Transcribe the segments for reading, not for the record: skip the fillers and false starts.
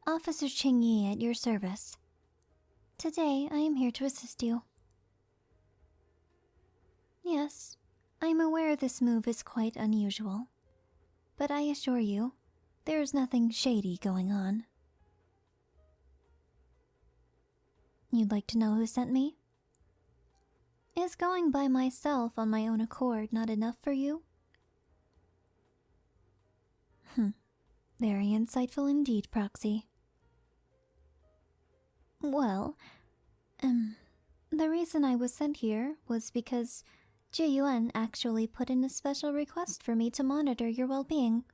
Officer Qingyi at your service. Today, I am here to assist you. Yes, I am aware this move is quite unusual, but I assure you, there is nothing shady going on. You'd like to know who sent me? Is going by myself on my own accord not enough for you? Very insightful indeed, Proxy. Well, the reason I was sent here was because Zhu Yuan actually put in a special request for me to monitor your well-being.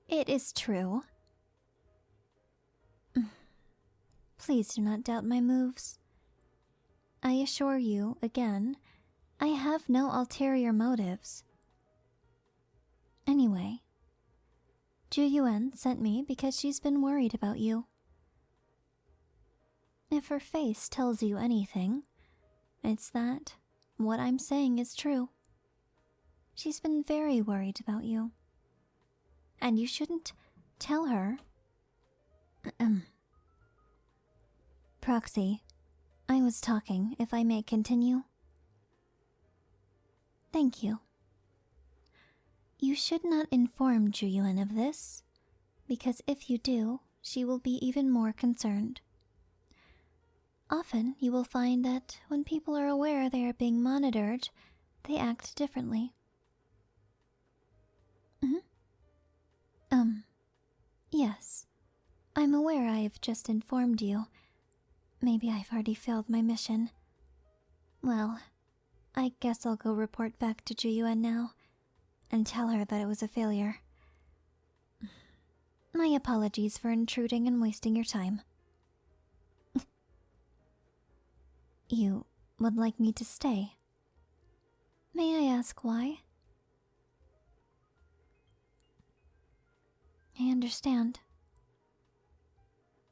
It is true. Please do not doubt my moves. I assure you, again, I have no ulterior motives. Anyway, Zhu Yuan sent me because she's been worried about you. If her face tells you anything, it's that what I'm saying is true. She's been very worried about you. And you shouldn't tell her. Proxy, I was talking, if I may continue. Thank you. You should not inform Zhu Yuan of this, because if you do, she will be even more concerned. Often you will find that when people are aware they are being monitored, they act differently. Yes. I'm aware I have just informed you. Maybe I've already failed my mission. Well, I guess I'll go report back to Zhu Yuan now, and tell her that it was a failure. My apologies for intruding and wasting your time. You would like me to stay? May I ask why? I understand.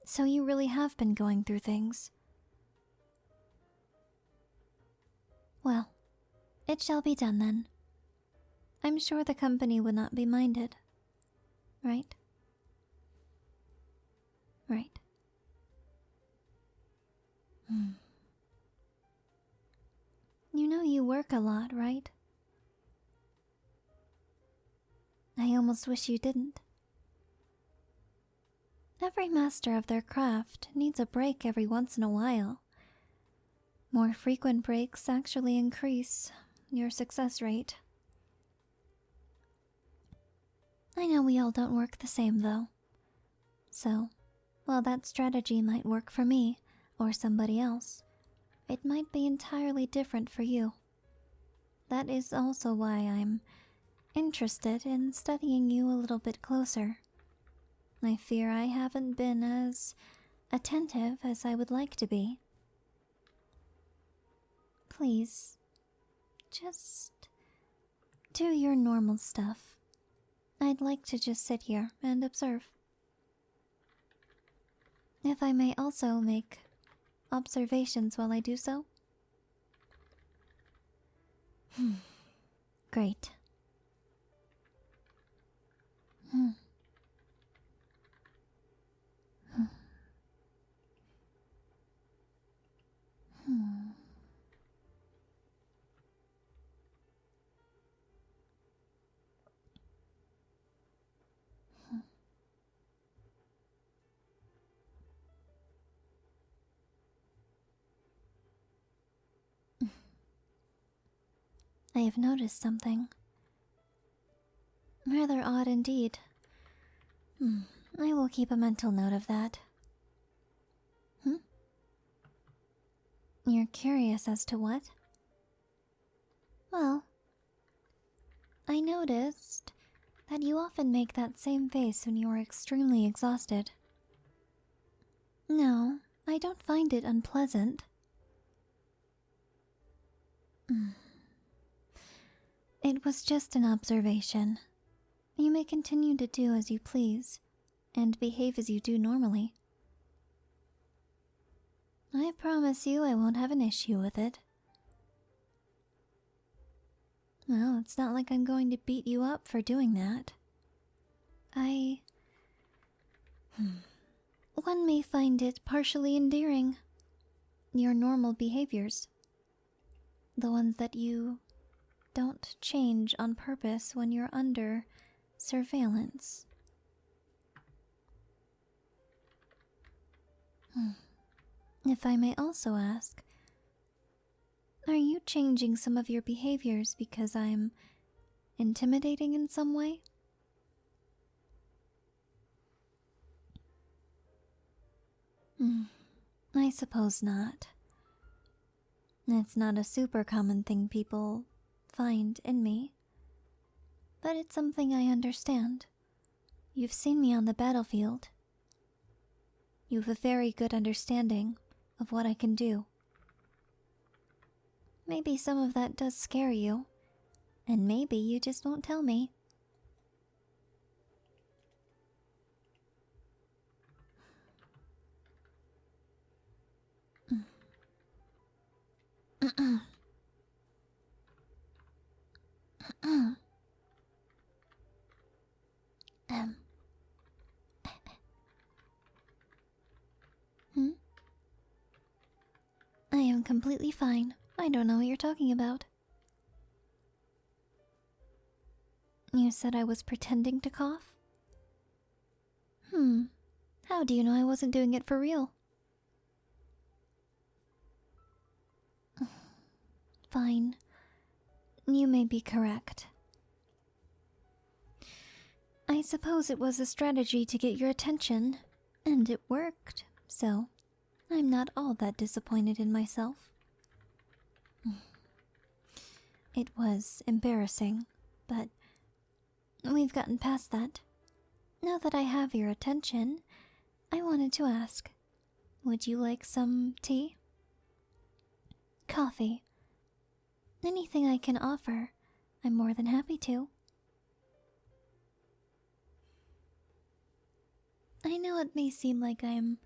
So you really have been going through things. Well, it shall be done then. I'm sure the company would not be minded. Right? Right. You know you work a lot, right? I almost wish you didn't. Every master of their craft needs a break every once in a while. More frequent breaks actually increase your success rate. I know we all don't work the same, though. So, while that strategy might work for me, or somebody else, it might be entirely different for you. That is also why I'm interested in studying you a little bit closer. I fear I haven't been as attentive as I would like to be. Please, just do your normal stuff. I'd like to just sit here and observe. If I may also make observations while I do so? Great. I have noticed something. Rather odd indeed. I will keep a mental note of that. You're curious as to what? Well, I noticed that you often make that same face when you are extremely exhausted. No, I don't find it unpleasant. It was just an observation. You may continue to do as you please, and behave as you do normally. I promise you I won't have an issue with it. Well, it's not like I'm going to beat you up for doing that. One may find it partially endearing. Your normal behaviors. The ones that you don't change on purpose when you're under surveillance. If I may also ask, are you changing some of your behaviors because I'm intimidating in some way? I suppose not. It's not a super common thing people find in me, but it's something I understand. You've seen me on the battlefield. You've a very good understanding of what I can do. Maybe some of that does scare you, and maybe you just won't tell me. I am completely fine. I don't know what you're talking about. You said I was pretending to cough? How do you know I wasn't doing it for real? Fine. You may be correct. I suppose it was a strategy to get your attention, and it worked, so I'm not all that disappointed in myself. It was embarrassing, but we've gotten past that. Now that I have your attention, I wanted to ask, would you like some tea? Coffee? Anything I can offer, I'm more than happy to. I know it may seem like I'm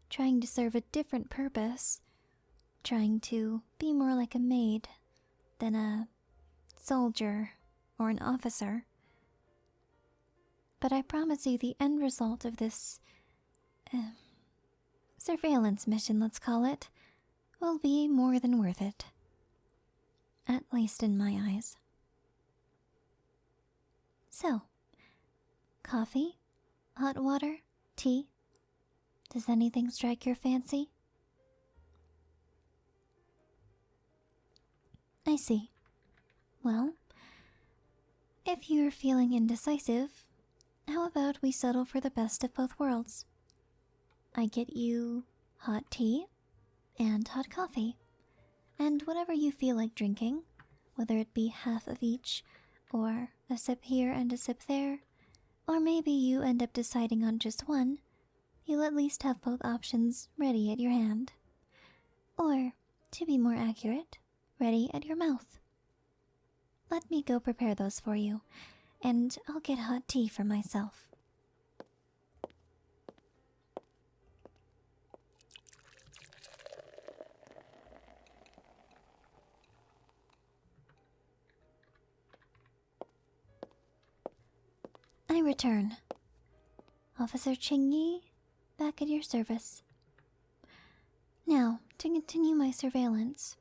trying to serve a different purpose, trying to be more like a maid than a soldier or an officer. But I promise you the end result of this surveillance mission, let's call it, will be more than worth it. At least in my eyes. So, coffee? Hot water? Tea? Does anything strike your fancy? I see. Well, if you're feeling indecisive, how about we settle for the best of both worlds? I get you hot tea and hot coffee, and whatever you feel like drinking, whether it be half of each, or a sip here and a sip there, or maybe you end up deciding on just one, you'll at least have both options ready at your hand. Or, to be more accurate, ready at your mouth. Let me go prepare those for you, and I'll get hot tea for myself. I return. Officer Qingyi, back at your service. Now, to continue my surveillance,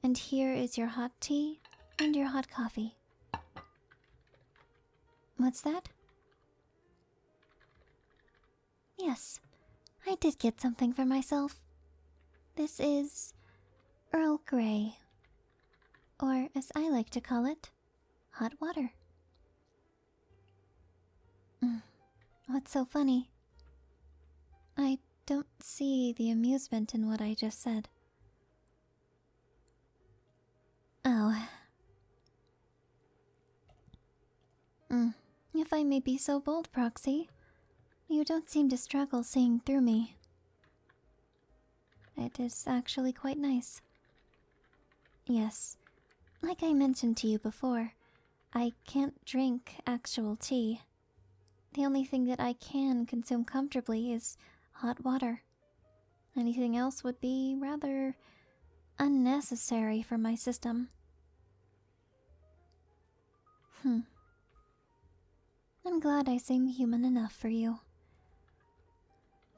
and here is your hot tea and your hot coffee. What's that? Yes, I did get something for myself. This is Earl Grey, or as I like to call it, hot water. What's so funny? I don't see the amusement in what I just said. Oh. If I may be so bold, Proxy, you don't seem to struggle seeing through me. It is actually quite nice. Yes, like I mentioned to you before, I can't drink actual tea. The only thing that I can consume comfortably is hot water. Anything else would be rather unnecessary for my I'm I'm glad I seem human enough for you.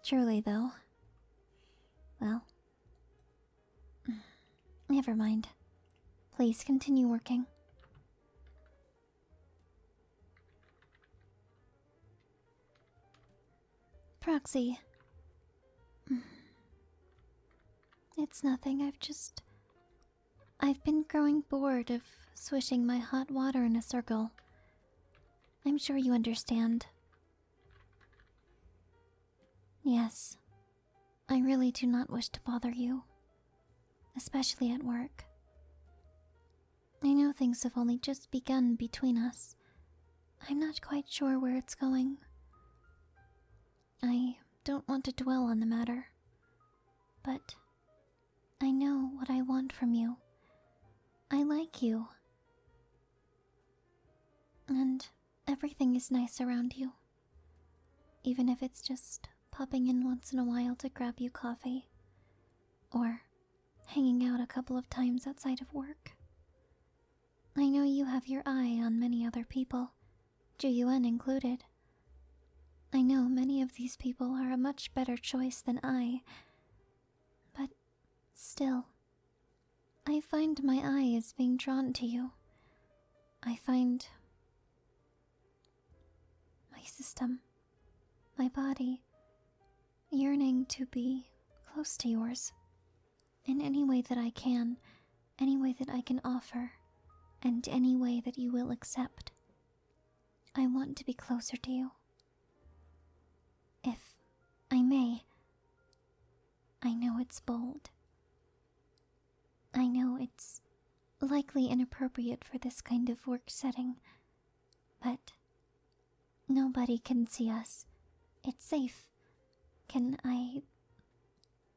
Truly, though. Well, never mind. Please continue working. Proxy. It's nothing, I've been growing bored of swishing my hot water in a circle. I'm sure you understand. Yes, I really do not wish to bother you, especially at work. I know things have only just begun between us. I'm not quite sure where it's going. I don't want to dwell on the matter, but I know what I want from you. I like you. And everything is nice around you. Even if it's just popping in once in a while to grab you coffee. Or hanging out a couple of times outside of work. I know you have your eye on many other people, Zhu Yuan included. I know many of these people are a much better choice than I, but still, I find my eye is being drawn to you. I find my system, my body, yearning to be close to yours. In any way that I can, any way that I can offer, and any way that you will accept. I want to be closer to you. If I may, I know it's bold. I know it's likely inappropriate for this kind of work setting, but nobody can see us. It's safe. Can I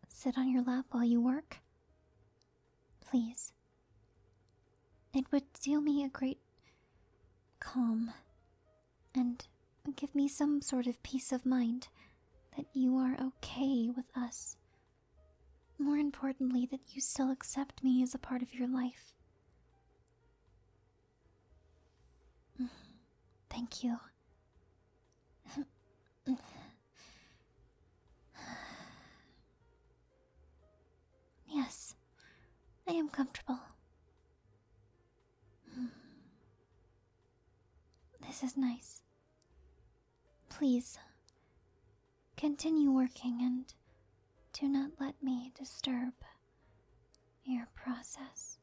sit on your lap while you work? Please. It would deal me a great calm and give me some sort of peace of mind that you are okay with us. More importantly, that you still accept me as a part of your life. Thank you. Yes, I am comfortable. This is nice. Please, continue working and do not let me disturb your process.